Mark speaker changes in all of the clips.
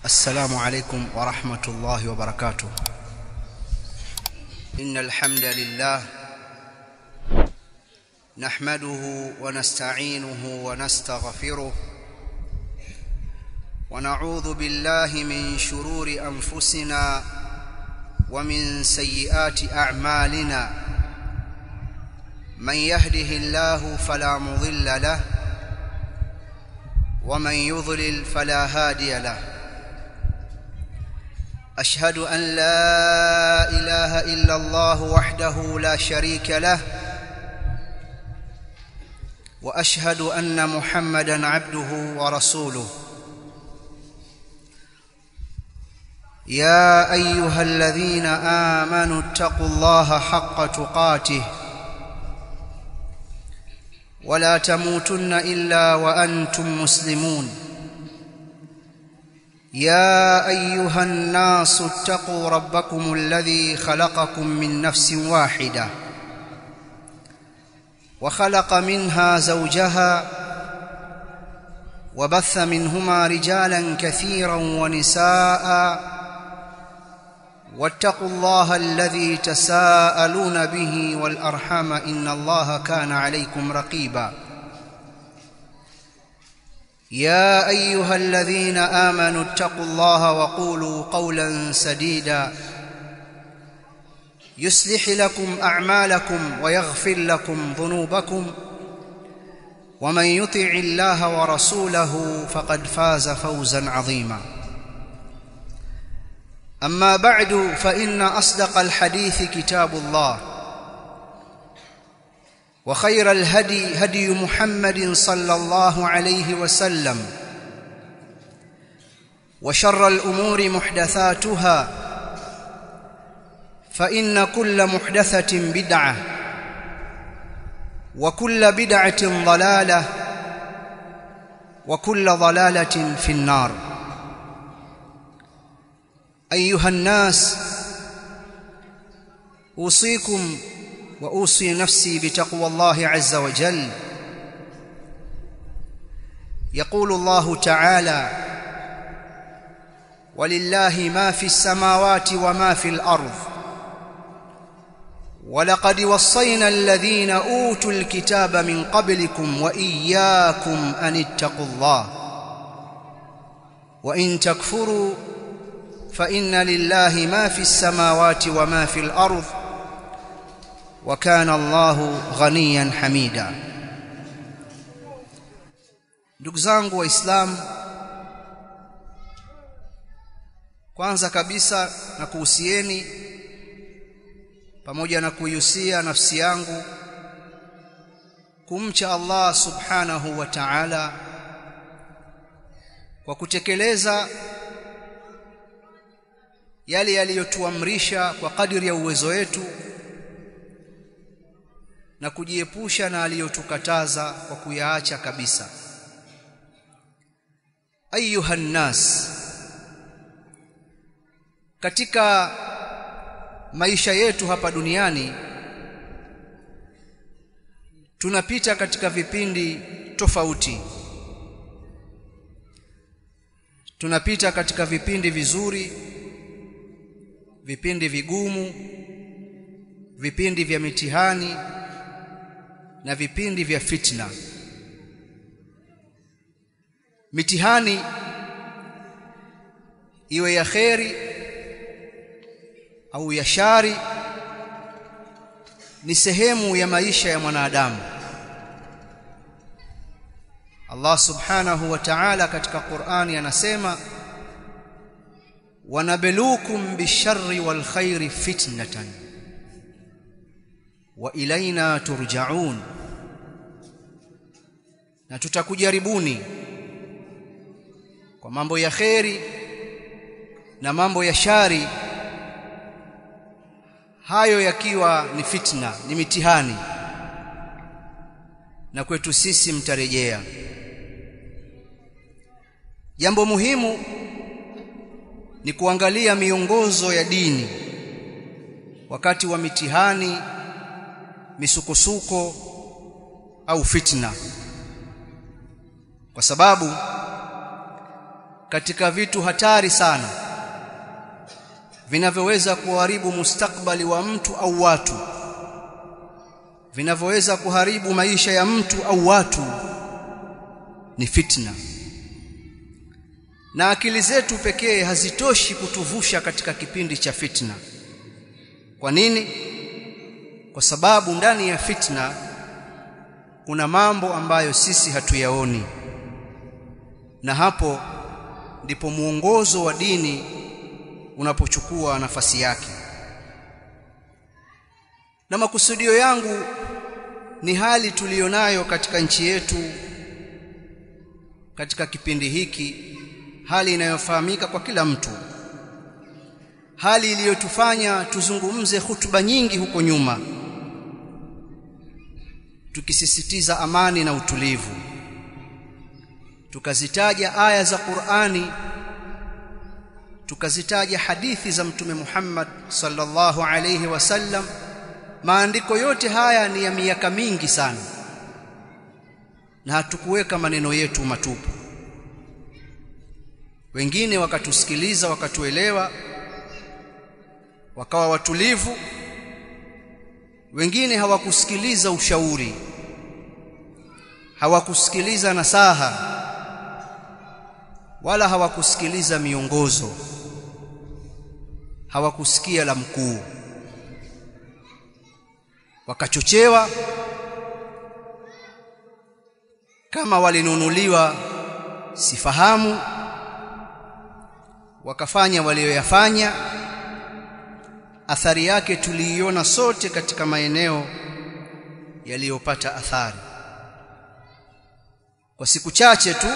Speaker 1: السلام عليكم ورحمة الله وبركاته. إن الحمد لله نحمده ونستعينه ونستغفره ونعوذ بالله من شرور أنفسنا ومن سيئات أعمالنا. من يهده الله فلا مضل له ومن يضلل فلا هادي له. أشهد أن لا إله إلا الله وحده لا شريك له وأشهد أن محمدًا عبده ورسوله. يا أيها الذين آمنوا اتقوا الله حق تقاته ولا تموتن إلا وأنتم مسلمون. يا أيها الناس اتقوا ربكم الذي خلقكم من نفس واحدة وخلق منها زوجها وبث منهما رجالا كثيرا ونساء واتقوا الله الذي تساءلون به والأرحام إن الله كان عليكم رقيبا. يا أيها الذين آمنوا اتقوا الله وقولوا قولا سديدا يصلح لكم أعمالكم ويغفر لكم ذنوبكم ومن يطع الله ورسوله فقد فاز فوزا عظيما. أما بعد فإن أصدق الحديث كتاب الله وخير الهدي هدي محمد صلى الله عليه وسلم وشر الأمور محدثاتها فإن كل محدثة بدعة وكل بدعة ضلالة وكل ضلالة في النار. أيها الناس، أوصيكم وأوصي نفسي بتقوى الله عز وجل. يقول الله تعالى: ولله ما في السماوات وما في الأرض ولقد وصينا الذين أوتوا الكتاب من قبلكم وإياكم أن اتقوا الله وإن تكفروا فإن لله ما في السماوات وما في الأرض وكان الله غنيا حميدا. Ndugu zangu Waislamu, kwanza kabisa na kuhusieni pamoja na kuihusia nafsi yangu kumcha Allah subhanahu wa ta'ala kwa kutekeleza yale yaliyotuamrisha kwa kadiri ya uwezo wetu na kujiepusha na aliyotukataza kwa kuyaacha kabisa. Ayuha nnas, katika maisha yetu hapa duniani tunapita katika vipindi tofauti. Tunapita katika vipindi vizuri, vipindi vigumu, vipindi vya mitihani na vipindi vya fitna. Mitihani iwe ya kheri au ya shari ni sehemu ya maisha ya mwanadamu. Allah subhanahu wa ta'ala katika Qur'ani anasema: وَنَبْلُوكُمْ بِالشَّرِّ وَالْخَيْرِ فِتْنَةً وَإِلَيْنَا تُرْجَعُونَ. Na tutakujaribuni kwa mambo ya kheri na mambo ya shari, hayo yakiwa ni fitna, ni mitihani, na kwetu sisi mtarejea. Jambo muhimu ni kuangalia miongozo ya dini wakati wa mitihani, misukosuko au fitna, kwa sababu katika vitu hatari sana vinavyoweza kuharibu mustakbali wa mtu au watu, vinavyoweza kuharibu maisha ya mtu au watu, ni fitna. Na akili zetu pekee hazitoshi kutuvusha katika kipindi cha fitna. Kwa nini? Kwa sababu ndani ya fitna kuna mambo ambayo sisi hatuyaoni, na hapo ndipo muongozo wa dini unapochukua nafasi yake. Na makusudio yangu ni hali tulionayo katika nchi yetu katika kipindi hiki, hali inayofahamika kwa kila mtu, hali iliyotufanya tuzungumze hutuba nyingi huko nyuma tukisisitiza amani na utulivu, tukazitaja aya za Qur'ani, tukazitaja hadithi za Mtume Muhammad sallallahu alayhi wasallam. Maandiko yote haya ni ya miaka mingi sana, na hatukuweka maneno yetu matupu. Wengine wakatusikiliza, wakatuelewa, wakawa watulivu. Wengine hawakusikiliza ushauri, hawakusikiliza nasaha, wala hawakusikiliza miongozo, hawakusikia la mkuu, wakachochewa kama walinunuliwa sifahamu, wakafanya walioyafanya. Athari yake tuliiona sote katika maeneo yaliyopata athari. Kwa siku chache tu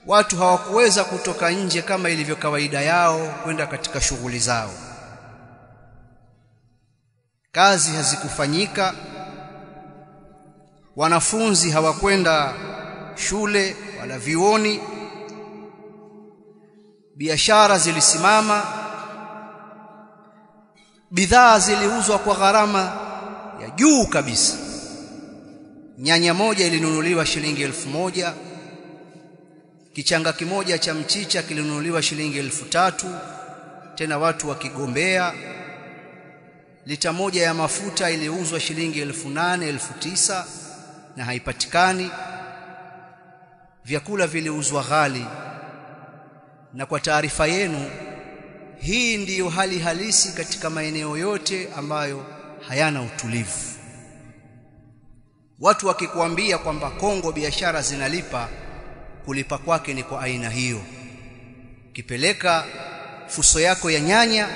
Speaker 1: watu hawakuweza kutoka nje kama ilivyo kawaida yao kwenda katika shughuli zao. Kazi hazikufanyika, wanafunzi hawakwenda shule wala vioni, biashara zilisimama, bidhaa ziliuzwa kwa gharama ya juu kabisa. Nyanya moja ilinunuliwa shilingi 1000, kichanga kimoja cha mchicha kilinunuliwa shilingi 3000, tena watu wakigombea. Lita moja ya mafuta iliuzwa shilingi 8000, 9000 na haipatikani. Vyakula viliuzwa ghali. Na kwa taarifa yenu, hii ndiyo hali halisi katika maeneo yote ambayo hayana utulivu. Watu wakikuambia kwamba Kongo biashara zinalipa, kulipa kwake ni kwa aina hiyo. Kipeleka fuso yako ya nyanya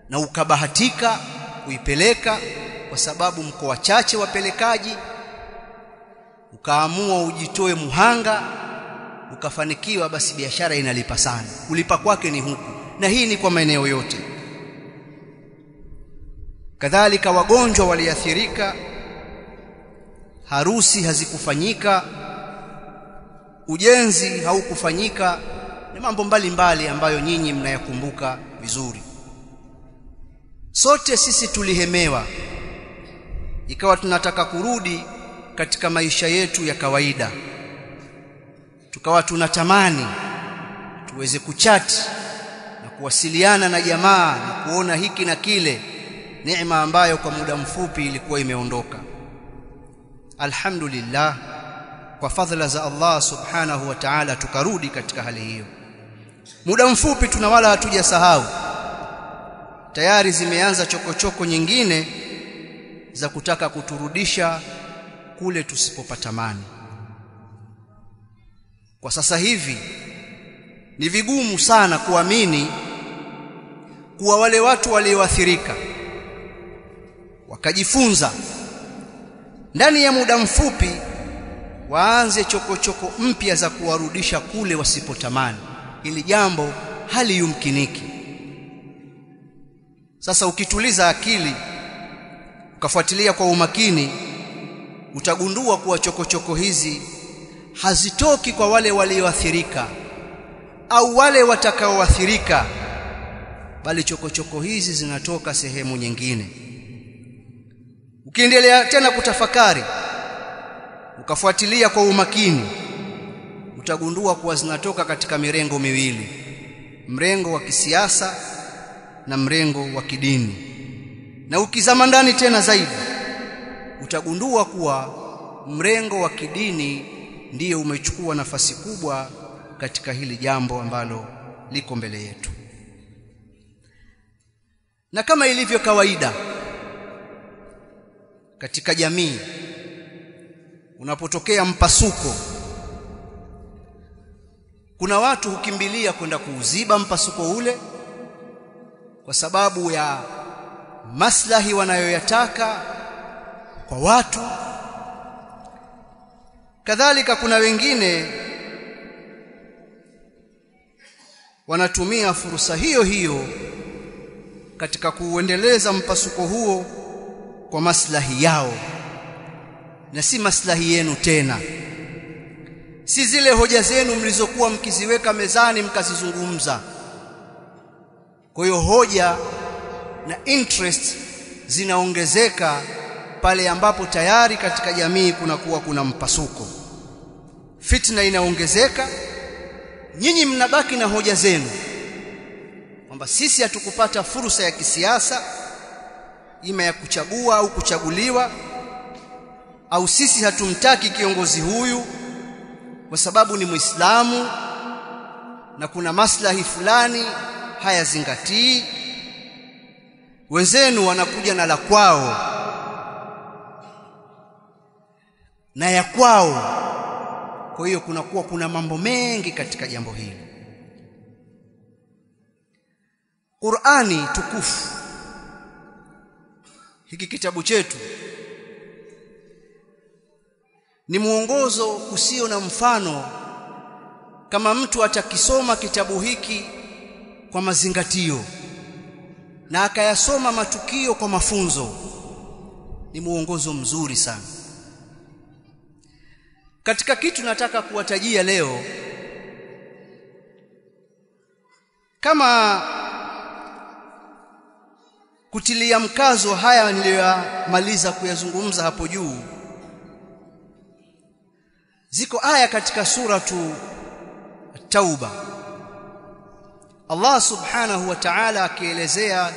Speaker 1: na ukabahatika kuipeleka kwa sababu mko wachache wapelekaji, ukaamua ujitoe muhanga, ukafanikiwa, basi biashara inalipa sana. Kulipa kwake ni huku, na hii ni kwa maeneo yote. Kadhalika wagonjwa waliathirika, harusi hazikufanyika, ujenzi haukufanyika, ni mambo mbalimbali ambayo nyinyi mnayakumbuka vizuri. Sote sisi tulihemewa, ikawa tunataka kurudi katika maisha yetu ya kawaida. Tukawa tunatamani tuweze kuchati na kuwasiliana na jamaa na kuona hiki na kile, neema ambayo kwa muda mfupi ilikuwa imeondoka. Alhamdulillah, kwa fadhila za Allah subhanahu wa ta'ala tukarudi katika hali hiyo. Muda mfupi tuna wala hatujasahau, tayari zimeanza chokochoko nyingine za kutaka kuturudisha kule tusipopatamani. Kwa sasa hivi ni vigumu sana kuamini kuwa wale watu walioathirika wakajifunza ndani ya muda mfupi waanze chokochoko mpya za kuwarudisha kule wasipotamani. Ili jambo haliyumkiniki. Sasa ukituliza akili ukafuatilia kwa umakini, utagundua kuwa chokochoko hizi hazitoki kwa wale walioathirika au wale watakaoathirika, bali chokochoko hizi zinatoka sehemu nyingine. Ukiendelea tena kutafakari, ukafuatilia kwa umakini, utagundua kuwa zinatoka katika mirengo miwili, mrengo wa kisiasa na mrengo wa kidini. Na ukizama ndani tena zaidi utagundua kuwa mrengo wa kidini ndiyo umechukua nafasi kubwa katika hili jambo ambalo liko mbele yetu. Na kama ilivyo kawaida katika jamii, unapotokea mpasuko, kuna watu hukimbilia kwenda kuuziba mpasuko ule kwa sababu ya maslahi wanayoyataka kwa watu. Kadhalika kuna wengine wanatumia fursa hiyo hiyo katika kuendeleza mpasuko huo kwa maslahi yao na si maslahi yenu tena, si zile hoja zenu mlizokuwa mkiziweka mezani mkazizungumza. Kwa hiyo hoja na interest zinaongezeka pale ambapo tayari katika jamii kuna mpasuko, fitna inaongezeka. Nyinyi mnabaki na hoja zenu kwamba sisi hatukupata fursa ya kisiasa, ima ya kuchagua au kuchaguliwa, au sisi hatumtaki kiongozi huyu kwa sababu ni Muislamu na kuna maslahi fulani hayazingatii. Wenzenu wanakuja na la kwao na ya kwao. Kwa hiyo kuna mambo mengi katika jambo hili. Qur'ani tukufu, hiki kitabu chetu, ni mwongozo usio na mfano. Kama mtu atakisoma kitabu hiki kwa mazingatio na akayasoma matukio kwa mafunzo, ni mwongozo mzuri sana. Katika kitu nataka kuwatajia leo, kama kutilia mkazo haya niliyomaliza kuyazungumza hapo juu, ziko aya katika suratu At-Tauba, Allah subhanahu wa ta'ala akielezea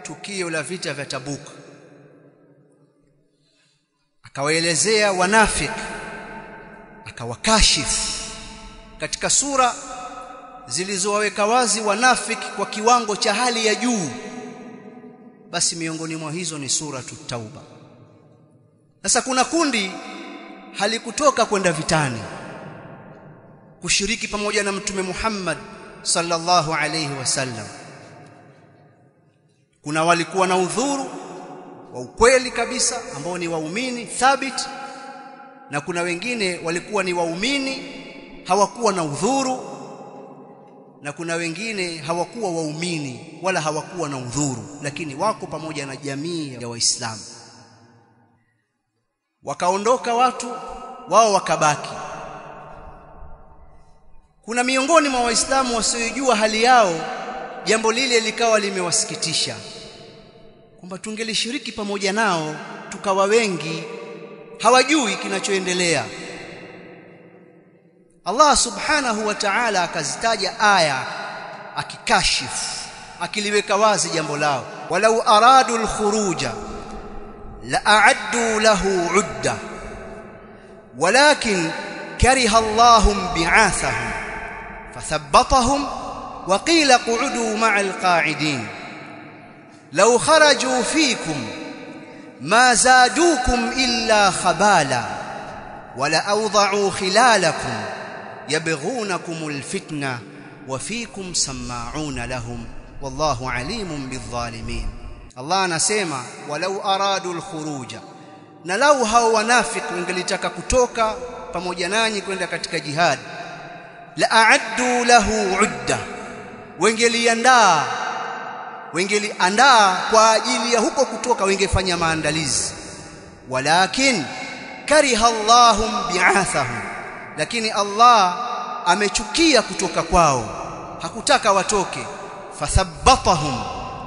Speaker 1: tukio la vita vya Tabuk, akawaelezea wanafiki, akawakashifu katika sura zilizowaweka wazi wanafiki kwa kiwango cha hali ya juu. Basi miongoni mwa hizo ni suratu Tauba. Sasa kuna kundi halikutoka kwenda vitani kushiriki pamoja na Mtume Muhammad sallallahu alayhi wasallam. Kuna walikuwa na udhuru wa ukweli kabisa ambao ni waumini thabit, na kuna wengine walikuwa ni waumini hawakuwa na udhuru, na kuna wengine hawakuwa waumini wala hawakuwa na udhuru, lakini wako pamoja na jamii ya Waislamu. Wakaondoka watu wao, wakabaki. Kuna miongoni mwa Waislamu wasiojua hali yao, jambo lile likawa limewasikitisha, kwamba tungelishiriki pamoja nao tukawa wengi. Hawajui kinachoendelea. Allah subhanahu wa ta'ala akazitaja aya akikashifu, akiliweka wazi jambo lao. Walau aradu al-khuruja la a'addu lahu 'udda walakin kariha Allahum bi'athahum fathabbatahum wa qila qu'udu ma'al qa'idin law kharaju fikum ma zadukum illa khabala wala awda'u khilalakum yabghunakumul fitna wa fikum sama'una lahum wallahu alimun bidh-dhalimin. Allah anasema walau aradu al-khuruja, na lau hao wanafiki wangelitaka kutoka pamoja nanyi kwenda katika jihad, la a'addu lahu 'udda, wengeliandaa kwa ajili ya huko kutoka, wengefanya maandalizi. Walakin kariha Allahum bi'athahum, lakini Allah amechukia kutoka kwao, hakutaka watoke. Fathabbatahum,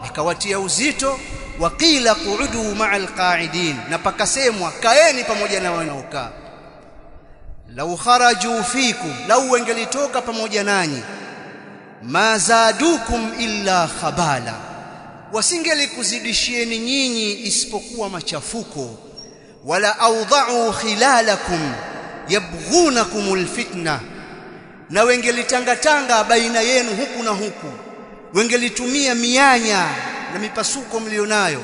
Speaker 1: akawatia uzito. Waqila qu'udu ma'al qa'idin, na pakasemwa kaeni pamoja na wanaokaa. lau kharaju fikum, lau wangelitoka pamoja nanyi, ma zadukum illa khabala, wasingelikuzidishieni nyinyi isipokuwa machafuko, wala awda'u khilalakum yabghunakumul fitna, na wengelitangatanga baina yenu huku na huku, wengelitumia mianya na mipasuko mlionayo,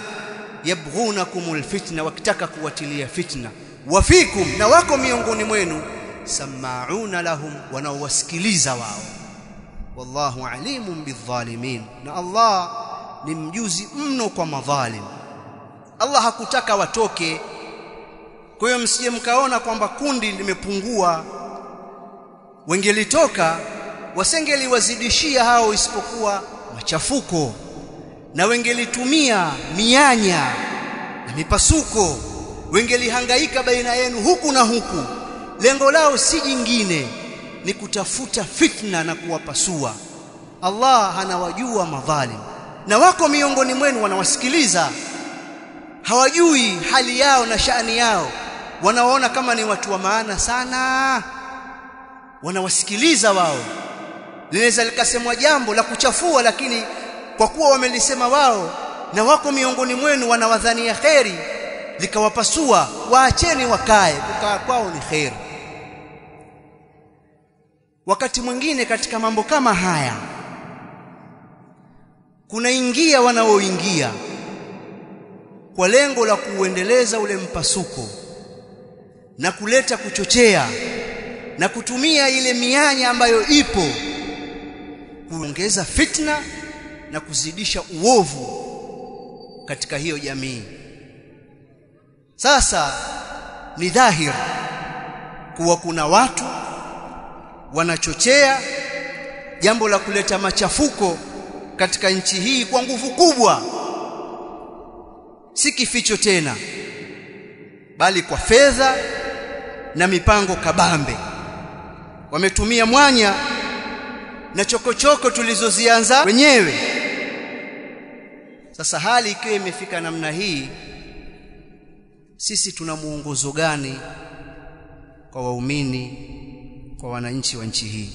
Speaker 1: yabghunakumul fitna, wakitaka kuwatilia fitna, wafikum, na wako miongoni mwenu, sama'una lahum, wanaowasikiliza wao, wallahu alimun bidhalimin, na Allah ni mjuzi mno kwa madhalim. Allah hakutaka watoke. Kwa hiyo msije mkaona kwamba kundi limepungua. Wengelitoka wasengeliwazidishia hao isipokuwa machafuko, na wengelitumia mianya na mipasuko, wengelihangaika baina yenu huku na huku. Lengo lao si jingine, ni kutafuta fitna na kuwapasua. Allah anawajua madhalim, na wako miongoni mwenu wanawasikiliza. Hawajui hali yao na shani yao, wanaona kama ni watu wa maana sana, wanawasikiliza wao. Linaweza likasemwa jambo la kuchafua, lakini kwa kuwa wamelisema wao na wako miongoni mwenu wanawadhania kheri, likawapasua. Waacheni wakae, kukaa kwao ni kheri. Wakati mwingine katika mambo kama haya kunaingia wanaoingia kwa lengo la kuendeleza ule mpasuko na kuleta kuchochea na kutumia ile mianya ambayo ipo kuongeza fitna na kuzidisha uovu katika hiyo jamii. Sasa ni dhahiri kuwa kuna watu wanachochea jambo la kuleta machafuko katika nchi hii kwa nguvu kubwa, si kificho tena, bali kwa fedha na mipango kabambe. Wametumia mwanya na chokochoko tulizozianza wenyewe. Sasa hali ikiwa imefika namna hii, sisi tuna muongozo gani kwa waumini, kwa wananchi wa nchi hii?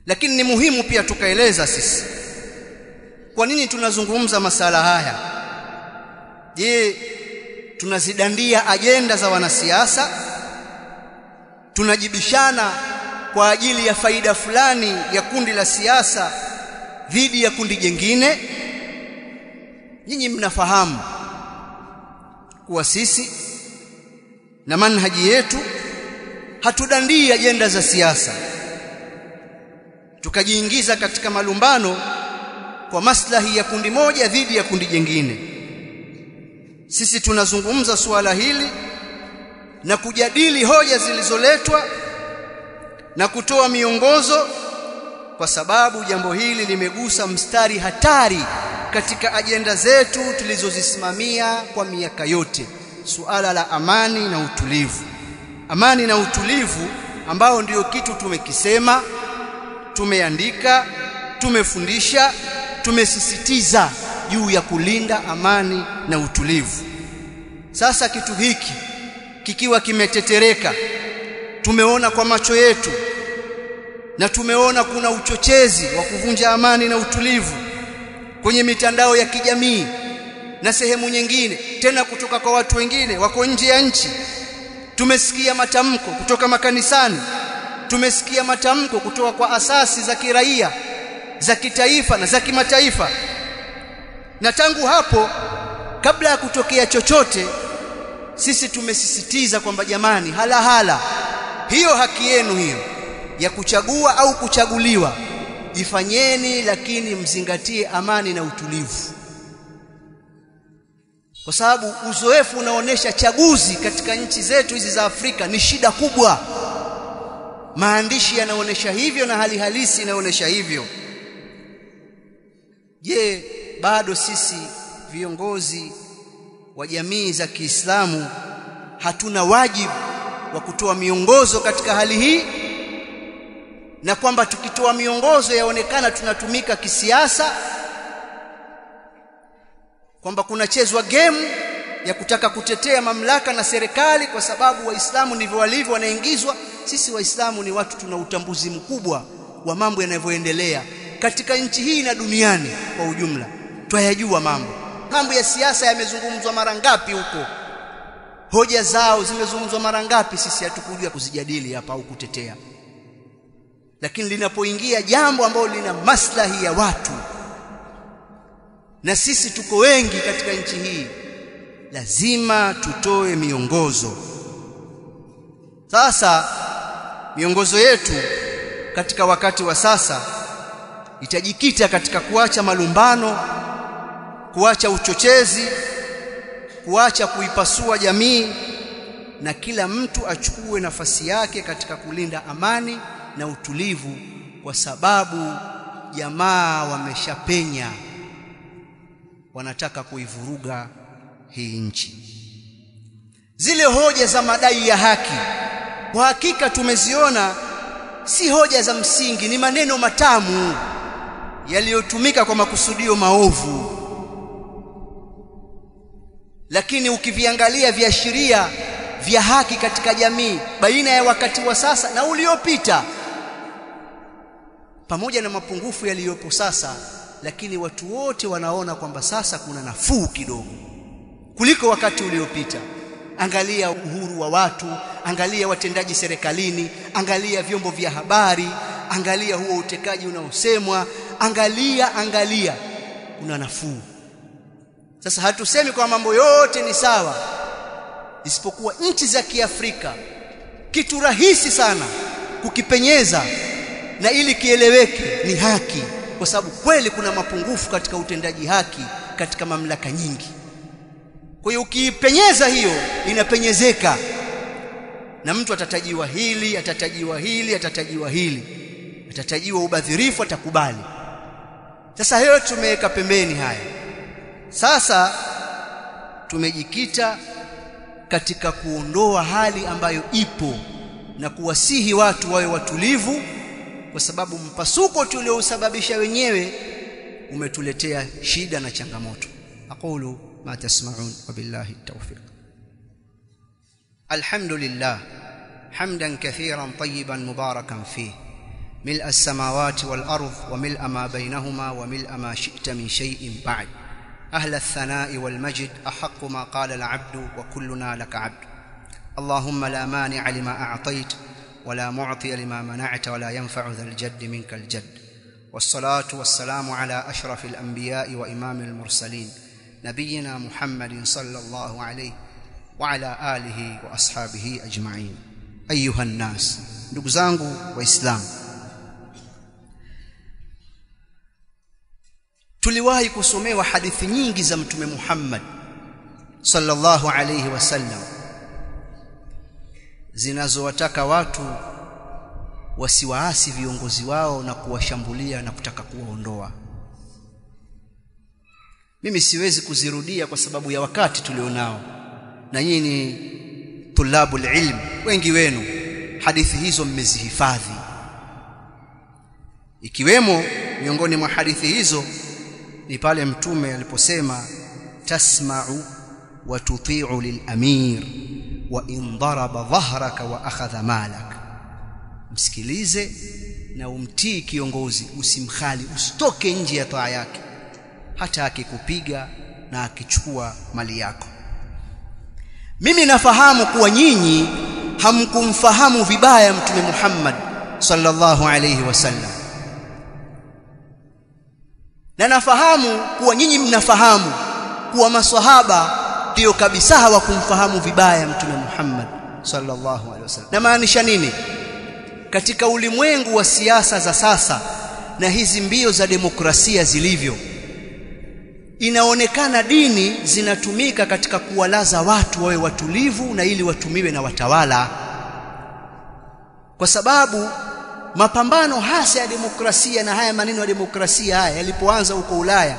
Speaker 1: Lakini ni muhimu pia tukaeleza sisi kwa nini tunazungumza masala haya. Je, tunazidandia ajenda za wanasiasa? Tunajibishana kwa ajili ya faida fulani ya kundi la siasa dhidi ya kundi jingine? Nyinyi mnafahamu kuwa sisi na manhaji yetu hatudandii ajenda za siasa tukajiingiza katika malumbano kwa maslahi ya kundi moja dhidi ya kundi jingine. Sisi tunazungumza suala hili na kujadili hoja zilizoletwa na kutoa miongozo, kwa sababu jambo hili limegusa mstari hatari katika ajenda zetu tulizozisimamia kwa miaka yote, suala la amani na utulivu. Amani na utulivu ambao ndio kitu tumekisema, tumeandika, tumefundisha, tumesisitiza juu ya kulinda amani na utulivu. Sasa kitu hiki kikiwa kimetetereka, tumeona kwa macho yetu, na tumeona kuna uchochezi wa kuvunja amani na utulivu kwenye mitandao ya kijamii na sehemu nyingine, tena kutoka kwa watu wengine wako nje ya nchi. Tumesikia matamko kutoka makanisani, tumesikia matamko kutoka kwa asasi za kiraia, za kitaifa na za kimataifa. Na tangu hapo, kabla ya kutokea chochote, sisi tumesisitiza kwamba jamani, hala hiyo haki yenu hiyo ya kuchagua au kuchaguliwa ifanyeni, lakini mzingatie amani na utulivu. Kwa sababu uzoefu unaonesha chaguzi katika nchi zetu hizi za Afrika ni shida kubwa. Maandishi yanaonesha hivyo na hali halisi inaonesha hivyo. Je, bado sisi viongozi wa jamii za Kiislamu hatuna wajibu wa kutoa miongozo katika hali hii? Na kwamba tukitoa miongozo yaonekana tunatumika kisiasa, kwamba kunachezwa game ya kutaka kutetea mamlaka na serikali, kwa sababu waislamu ndivyo walivyo, wanaingizwa. Sisi waislamu ni watu tuna utambuzi mkubwa wa mambo yanavyoendelea katika nchi hii na duniani kwa ujumla. Twayajua mambo ya siasa yamezungumzwa mara ngapi huko, hoja zao zimezungumzwa mara ngapi, sisi hatukuja kuzijadili hapa au kutetea. Lakini linapoingia jambo ambalo lina maslahi ya watu, na sisi tuko wengi katika nchi hii, lazima tutoe miongozo. Sasa miongozo yetu katika wakati wa sasa itajikita katika kuacha malumbano, kuacha uchochezi, kuacha kuipasua jamii, na kila mtu achukue nafasi yake katika kulinda amani na utulivu, kwa sababu jamaa wameshapenya, wanataka kuivuruga hii nchi. Zile hoja za madai ya haki, kwa hakika tumeziona si hoja za msingi, ni maneno matamu yaliyotumika kwa makusudio maovu. Lakini ukiviangalia viashiria vya haki katika jamii baina ya wakati wa sasa na uliopita, pamoja na mapungufu yaliyopo sasa, lakini watu wote wanaona kwamba sasa kuna nafuu kidogo kuliko wakati uliopita. Angalia uhuru wa watu, angalia watendaji serikalini, angalia vyombo vya habari, angalia huo utekaji unaosemwa, angalia kuna nafuu. Sasa hatusemi kwa mambo yote ni sawa, isipokuwa nchi za Kiafrika kitu rahisi sana kukipenyeza na ili kieleweke ni haki, kwa sababu kweli kuna mapungufu katika utendaji haki katika mamlaka nyingi. Kwa hiyo ukipenyeza hiyo inapenyezeka, na mtu atatajiwa hili, atatajiwa ubadhirifu, atakubali. Sasa hiyo tumeweka pembeni haya. Sasa tumejikita katika kuondoa hali ambayo ipo na kuwasihi watu wawe watulivu, kwa sababu mpasuko tuliosababisha wenyewe umetuletea shida na changamoto. Aqulu ma tasma'un wa billahi at-tawfiq. Alhamdulillah hamdan kathiran tayyiban mubarakan fihi ملء السماوات والأرض وملء ما بينهما وملء ما شئت من شيء بعد. أهل الثناء والمجد أحق ما قال العبد وكلنا لك عبد. اللهم لا مانع لما أعطيت ولا معطي لما منعت ولا ينفع ذا الجد منك الجد. والصلاة والسلام على أشرف الأنبياء وإمام المرسلين نبينا محمد صلى الله عليه وعلى آله وأصحابه أجمعين. أيها الناس, ndugu zangu waislamu, tuliwahi kusomewa hadithi nyingi za Mtume Muhammad sallallahu alayhi wasallam zinazowataka watu wasiwaasi viongozi wao na kuwashambulia na kutaka kuwaondoa. Mimi siwezi kuzirudia kwa sababu ya wakati tulionao, na nyinyi tulabul ilm wengi wenu hadithi hizo mmezihifadhi. Ikiwemo miongoni mwa hadithi hizo ni pale Mtume aliposema tasma'u wa tuti'u lil amir wa in daraba dhahraka wa akhadha malak. Msikilize na umtii kiongozi, usimkhali, usitoke nje ya taa yake hata akikupiga na akichukua mali yako. Mimi nafahamu kuwa nyinyi hamkumfahamu vibaya Mtume Muhammad sallallahu alayhi wasallam, na nafahamu kuwa nyinyi mnafahamu kuwa maswahaba ndio kabisa hawakumfahamu vibaya Mtume Muhammad sallallahu alaihi wasallam. Na maanisha nini? Katika ulimwengu wa siasa za sasa na hizi mbio za demokrasia zilivyo, inaonekana dini zinatumika katika kuwalaza watu wawe watulivu na ili watumiwe na watawala, kwa sababu mapambano hasa ya demokrasia na haya maneno ya demokrasia haya yalipoanza huko Ulaya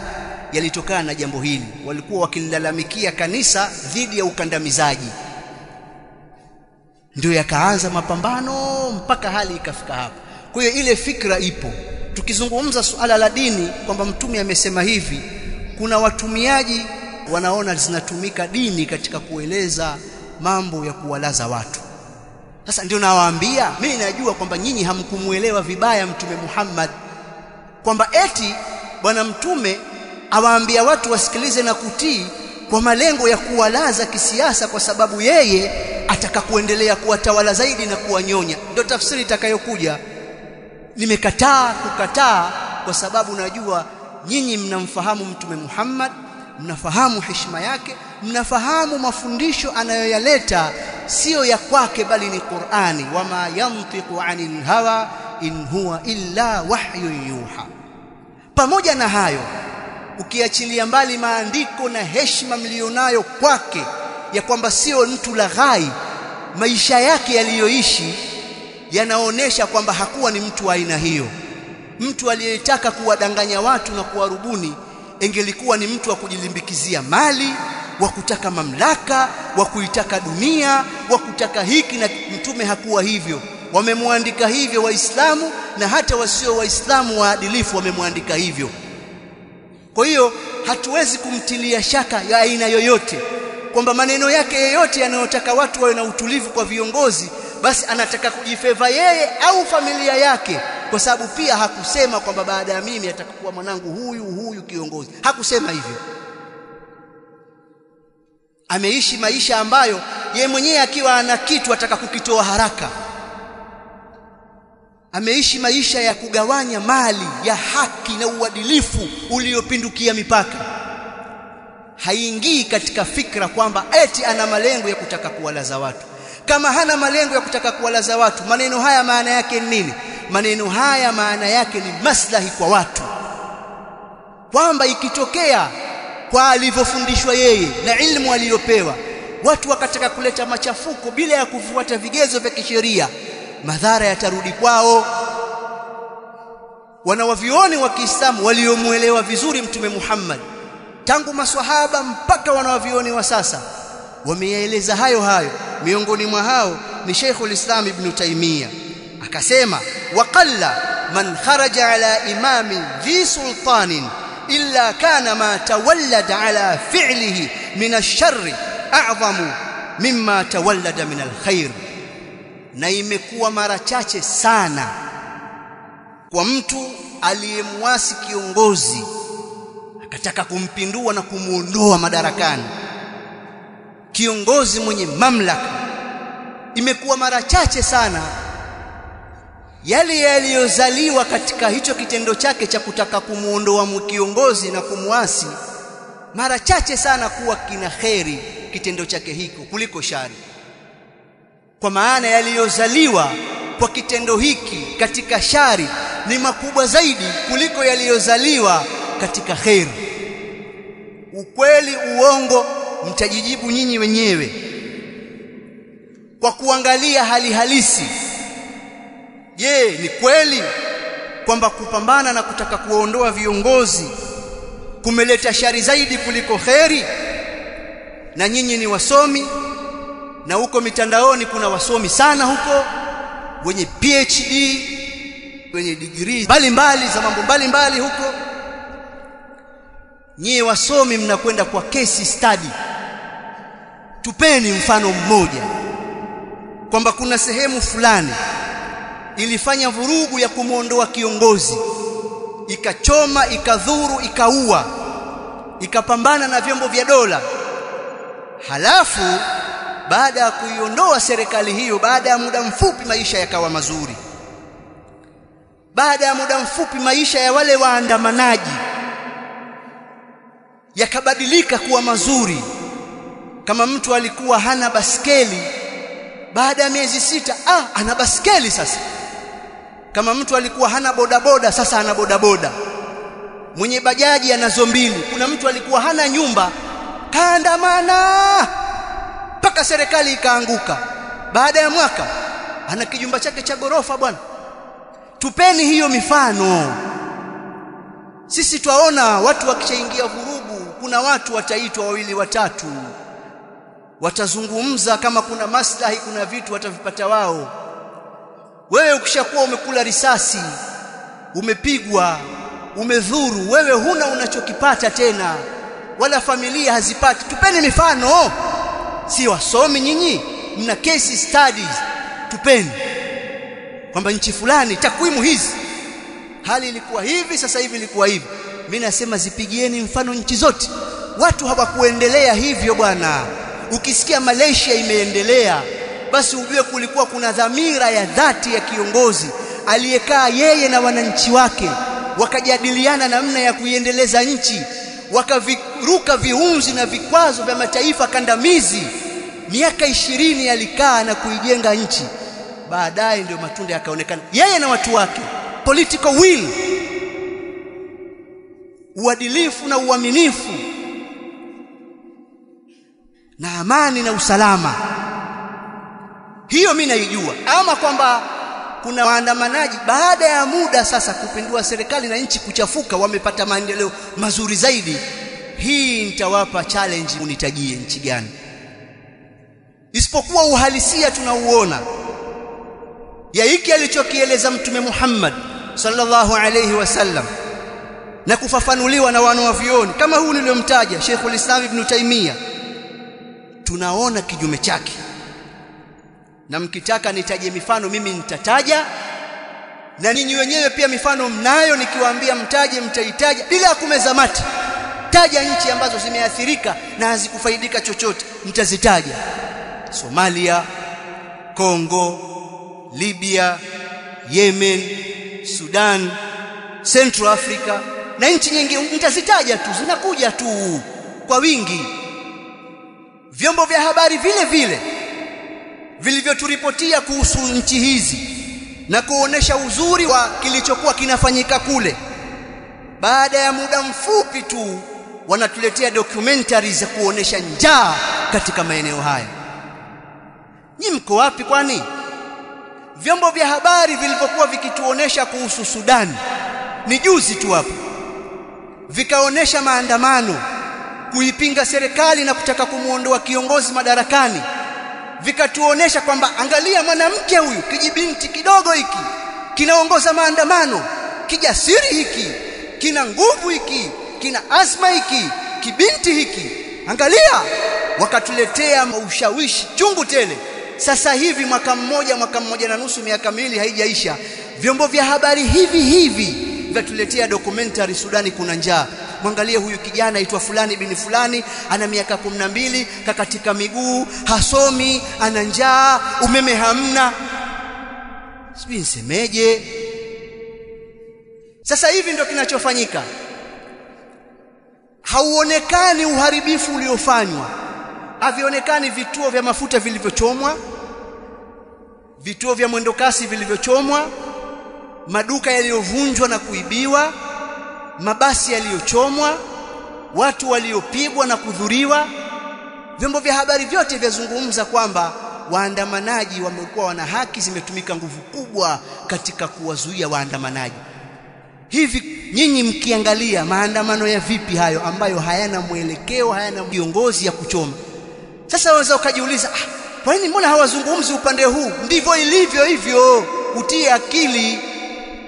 Speaker 1: yalitokana na jambo hili. Walikuwa wakilalamikia kanisa dhidi ya ukandamizaji, ndio yakaanza mapambano mpaka hali ikafika hapa. Kwa hiyo ile fikra ipo. Tukizungumza suala la dini kwamba Mtume amesema hivi, kuna watumiaji wanaona zinatumika dini katika kueleza mambo ya kuwalaza watu. Sasa ndio nawaambia, mimi najua kwamba nyinyi hamkumuelewa vibaya Mtume Muhammad, kwamba eti bwana mtume awaambia watu wasikilize na kutii kwa malengo ya kuwalaza kisiasa, kwa sababu yeye ataka kuendelea kuwatawala zaidi na kuwanyonya. Ndio tafsiri itakayokuja. Nimekataa kukataa kwa sababu najua nyinyi mnamfahamu Mtume Muhammad, mnafahamu heshima yake, mnafahamu mafundisho anayoyaleta sio ya kwake bali ni Qur'ani. Wama yantiqu anil hawa in huwa illa wahyun yuha. Pamoja na hayo, ukiachilia mbali maandiko na heshima mlionayo kwake ya kwamba sio mtu laghai, maisha yake yaliyoishi yanaonesha kwamba hakuwa ni mtu wa aina hiyo. Mtu aliyetaka kuwadanganya watu na kuwarubuni engelikuwa ni mtu wa kujilimbikizia mali, wa kutaka mamlaka, wa kuitaka dunia, wa kutaka hiki, na mtume hakuwa hivyo. Wamemwandika hivyo Waislamu, na hata wasio Waislamu waadilifu wamemwandika hivyo. Kwa hiyo hatuwezi kumtilia shaka ya aina yoyote kwamba maneno yake yoyote yanayotaka watu wawe na utulivu kwa viongozi, basi anataka kujifeva yeye au familia yake, kwa sababu pia hakusema kwamba baada ya mimi atakuwa mwanangu huyu kiongozi. Hakusema hivyo. Ameishi maisha ambayo yeye mwenyewe akiwa ana kitu ataka kukitoa haraka. Ameishi maisha ya kugawanya mali ya haki na uadilifu uliopindukia mipaka. Haingii katika fikra kwamba eti ana malengo ya kutaka kuwalaza watu. Kama hana malengo ya kutaka kuwalaza watu, maneno haya maana yake ni nini? Maneno haya maana yake ni maslahi kwa watu, kwamba ikitokea kwa alivyofundishwa yeye na ilmu aliyopewa watu wakataka kuleta machafuko bila ya kufuata vigezo vya kisheria, madhara yatarudi kwao. Wanawavioni wa Kiislamu waliomuelewa vizuri Mtume Muhammad tangu maswahaba mpaka wanawavioni wa sasa wameeleza hayo. Miongoni mwa hao ni Sheikhul Islam Ibn Taymiyyah, akasema waqalla man kharaja ala imami dhi sultanin illa kana ma tawallada ala fi'lihi min ash-sharri a'zamu mimma tawallada min al-khair. Na imekuwa mara chache sana kwa mtu aliyemwasi kiongozi akataka kumpindua na kumuondoa madarakani, kiongozi mwenye mamlaka. Imekuwa mara chache sana yale yaliyozaliwa katika hicho kitendo chake cha kutaka kumuondoa kiongozi na kumwasi, mara chache sana kuwa kina kheri kitendo chake hiko kuliko shari. Kwa maana yaliyozaliwa kwa kitendo hiki katika shari ni makubwa zaidi kuliko yaliyozaliwa katika kheri. Ukweli uongo mtajijibu nyinyi wenyewe kwa kuangalia hali halisi. Je, ni kweli kwamba kupambana na kutaka kuondoa viongozi kumeleta shari zaidi kuliko kheri? Na nyinyi ni wasomi, na huko mitandaoni kuna wasomi sana huko wenye PhD, wenye degree mbalimbali za mambo mbalimbali huko. Nyie wasomi mnakwenda kwa case study. Tupeni mfano mmoja kwamba kuna sehemu fulani ilifanya vurugu ya kumuondoa kiongozi, ikachoma, ikadhuru, ikaua, ikapambana na vyombo vya dola. Halafu baada ya kuiondoa serikali hiyo, baada ya muda mfupi maisha yakawa mazuri. Baada ya muda mfupi maisha ya wale waandamanaji yakabadilika kuwa mazuri. Kama mtu alikuwa hana baskeli, baada ya miezi 6 ana baskeli sasa. Kama mtu alikuwa hana bodaboda, sasa ana bodaboda. Mwenye bajaji anazo 2. Kuna mtu alikuwa hana nyumba, kaandamana mpaka serikali ikaanguka. Baada ya mwaka ana kijumba chake cha gorofa bwana. Tupeni hiyo mifano. Sisi twaona watu wakishaingia vurugu, kuna watu wataitwa 2 watatu, watazungumza, kama kuna maslahi, kuna vitu watavipata wao. Wewe ukishakuwa umekula risasi, umepigwa, umedhuru, wewe huna unachokipata tena. wala familia hazipati. Tupeni mifano, si wasomi nyinyi, mna case studies, tupeni kwamba nchi fulani takwimu hizi hali ilikuwa hivi, sasa hivi ilikuwa hivi. Mimi nasema zipigieni mfano nchi zote. Watu hawakuendelea hivyo bwana. Ukisikia Malaysia imeendelea, basi ujue kulikuwa kuna dhamira ya dhati ya kiongozi aliyekaa yeye na wananchi wake, wakajadiliana namna ya kuiendeleza nchi, wakaviruka viunzi na vikwazo vya mataifa kandamizi. Miaka 20 alikaa na kuijenga nchi. Baadaye ndio matunda yakaonekana, yeye na watu wake. Political will, uadilifu na uaminifu na amani na usalama. Hiyo mimi naijua. Ama kwamba kuna waandamanaji baada ya muda sasa kupindua serikali na nchi kuchafuka, wamepata maendeleo mazuri zaidi, hii nitawapa challenge, unitajie nchi gani. Isipokuwa uhalisia tunauona ya hiki alichokieleza Mtume Muhammad sallallahu alayhi wasallam na kufafanuliwa na wanawavioni kama huu niliyomtaja Sheikhul Islam Ibn Taymiyyah, tunaona kinyume chake. Na mkitaka nitaje mifano mimi nitataja, na ninyi wenyewe pia mifano mnayo, nikiwaambia mtaje mtaitaja bila kumeza mate. Taja nchi ambazo zimeathirika na hazikufaidika chochote, mtazitaja: Somalia, Kongo, Libya, Yemen, Sudan, Central Africa na nchi nyingine nitazitaja tu, zinakuja tu kwa wingi. Vyombo vya habari vile vile vilivyoturipotia kuhusu nchi hizi na kuonesha uzuri wa kilichokuwa kinafanyika kule, baada ya muda mfupi tu wanatuletea documentaries za kuonesha njaa katika maeneo haya. Ni mko wapi kwani? Vyombo vya habari vilivyokuwa vikituonesha kuhusu Sudan ni juzi tu hapo, vikaonesha maandamano kuipinga serikali na kutaka kumuondoa kiongozi madarakani, vikatuonesha kwamba angalia mwanamke huyu, kijibinti kidogo hiki kinaongoza maandamano, kijasiri hiki, kina nguvu hiki, kina asma hiki, kibinti hiki, angalia. Wakatuletea ushawishi chungu tele. Sasa hivi mwaka mmoja na nusu, miaka miwili haijaisha, vyombo vya habari hivi vyatuletea documentary, Sudani kuna njaa. Mwangalie huyu kijana aitwa fulani bin fulani, ana miaka 12, kakatika miguu, hasomi, ana njaa, umeme hamna. Sijui nisemeje. Sasa hivi ndio kinachofanyika. Hauonekani uharibifu uliofanywa, havionekani vituo vya mafuta vilivyochomwa, vituo vya mwendokasi vilivyochomwa, maduka yaliyovunjwa na kuibiwa, mabasi yaliyochomwa, watu waliopigwa na kudhuriwa. Vyombo vya habari vyote vyazungumza kwamba waandamanaji wamekuwa wana haki, zimetumika nguvu kubwa katika kuwazuia waandamanaji. Hivi nyinyi mkiangalia maandamano ya vipi hayo ambayo hayana mwelekeo, hayana viongozi ya kuchoma? Sasa waweza ukajiuliza, kwa nini mbona hawazungumzi upande huu? Ndivyo ilivyo hivyo, utie akili.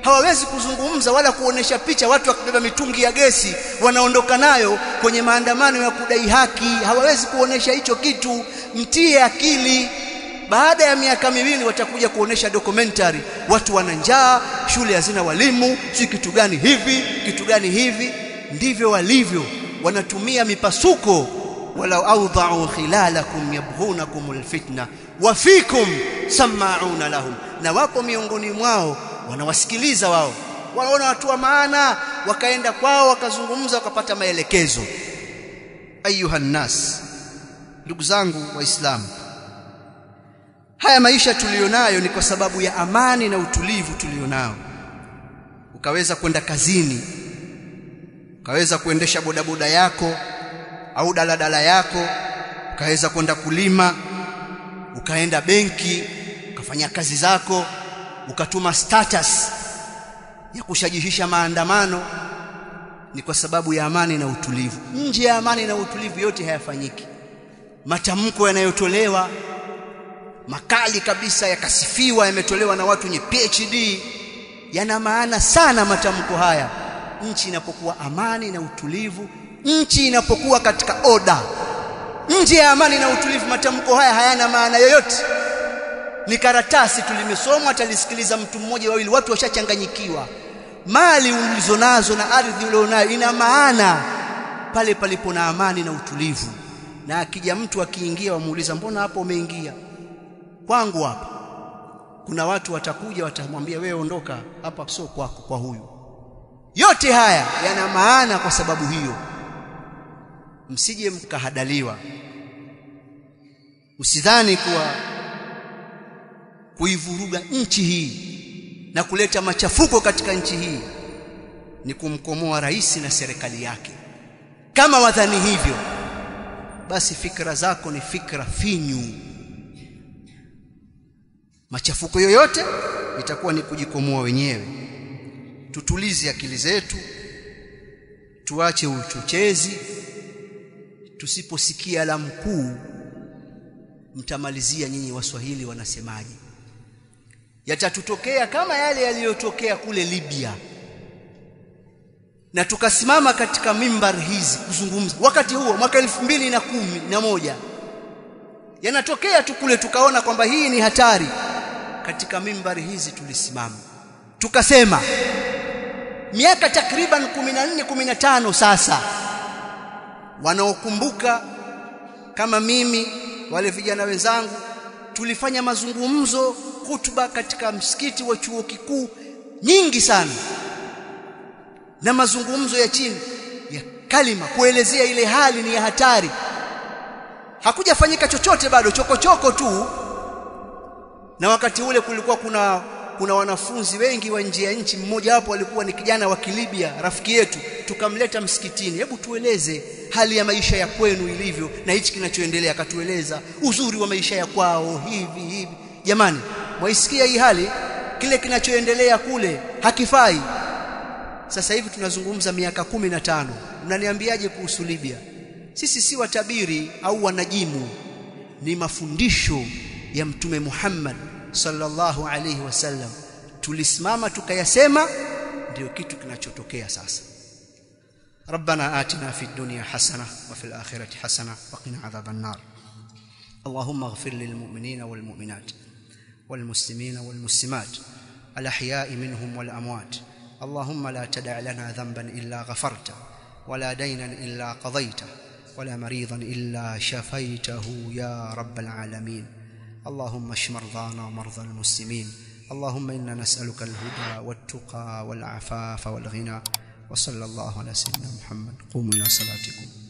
Speaker 1: Hawawezi kuzungumza wala kuonesha picha watu wakibeba mitungi ya gesi wanaondoka nayo kwenye maandamano ya kudai haki. Hawawezi kuonesha hicho kitu, mtie akili. Baada ya miaka miwili watakuja kuonesha documentary, watu wana njaa, shule hazina walimu, si kitu gani hivi, kitu gani hivi. Ndivyo walivyo, wanatumia mipasuko. Walau awda'u khilalakum yabghunakumul fitna wa fikum sama'una lahum, na wapo miongoni mwao wanawasikiliza wao, waona watu wa maana, wakaenda kwao wakazungumza, wakapata maelekezo. Ayuha nas, ndugu zangu waislamu, haya maisha tulionayo ni kwa sababu ya amani na utulivu tulionao. Ukaweza kwenda kazini, ukaweza kuendesha bodaboda yako au daladala yako, ukaweza kwenda kulima, ukaenda benki, ukafanya kazi zako, ukatuma status ya kushajihisha maandamano, ni kwa sababu ya amani na utulivu. Nje ya amani na utulivu yote hayafanyiki. Matamko yanayotolewa makali kabisa, yakasifiwa, yametolewa na watu wenye PhD, yana maana sana matamko haya. Nchi inapokuwa amani na utulivu nchi inapokuwa katika oda. Nje ya amani na utulivu, matamko haya hayana maana yoyote. Ni karatasi tulimesomwa, atalisikiliza mtu mmoja wawili, watu washachanganyikiwa. Mali ulizonazo na ardhi ulionayo ina maana pale palipo na amani na utulivu. Na akija mtu akiingia, wamuuliza mbona hapo umeingia? Kwangu hapa. Kuna watu watakuja watamwambia wewe ondoka hapa, sio kwako, kwa huyu. Yote haya yana maana kwa sababu hiyo. Msije mkahadaliwa. Usidhani kuwa kuivuruga nchi hii na kuleta machafuko katika nchi hii ni kumkomoa rais na serikali yake. Kama wadhani hivyo, basi fikra zako ni fikra finyu. Machafuko yoyote itakuwa ni kujikomoa wenyewe. Tutulize akili zetu, tuache uchochezi. Tusiposikia la mkuu, mtamalizia nyinyi Waswahili wanasemaje? Yatatutokea kama yale yaliyotokea kule Libya. Na tukasimama katika mimbar hizi kuzungumza wakati huo mwaka 2011. Yanatokea tu kule, tukaona kwamba hii ni hatari. Katika mimbari hizi tulisimama tukasema, miaka takriban 14-15 sasa, wanaokumbuka kama mimi, wale vijana wenzangu, tulifanya mazungumzo, hutuba katika msikiti wa chuo kikuu nyingi sana, na mazungumzo ya chini ya kalima kuelezea ile hali ni ya hatari. Hakujafanyika chochote bado, chokochoko tu. Na wakati ule kulikuwa kuna wanafunzi wengi wa nje ya nchi. Mmoja wapo alikuwa ni kijana wa Kilibia, rafiki yetu. Tukamleta msikitini, hebu tueleze hali ya maisha ya kwenu ilivyo na hichi kinachoendelea. Akatueleza uzuri wa maisha ya kwao hivi. Jamani, mwaisikia hii hali? Kile kinachoendelea kule hakifai. Sasa hivi tunazungumza miaka 15. Mnaniambiaje kuhusu Libya? Sisi si watabiri au wanajimu, ni mafundisho ya Mtume Muhammad sallallahu alayhi wasallam. Tulisimama tukayasema, ndio kitu kinachotokea sasa. ربنا آتنا في الدنيا حسنة وفي الآخرة حسنة وقنا عذاب النار. اللهم اغفر للمؤمنين والمؤمنات والمسلمين والمسلمات الأحياء منهم والأموات. اللهم لا تدع لنا ذنبا إلا غفرته، ولا دينا إلا قضيته، ولا مريضا إلا شفيته يا رب العالمين. اللهم اشف مرضانا ومرضى المسلمين. اللهم إنا نسألك الهدى والتقى والعفاف والغنى. وصلى الله على سيدنا محمد. قوموا إلى صلاتكم.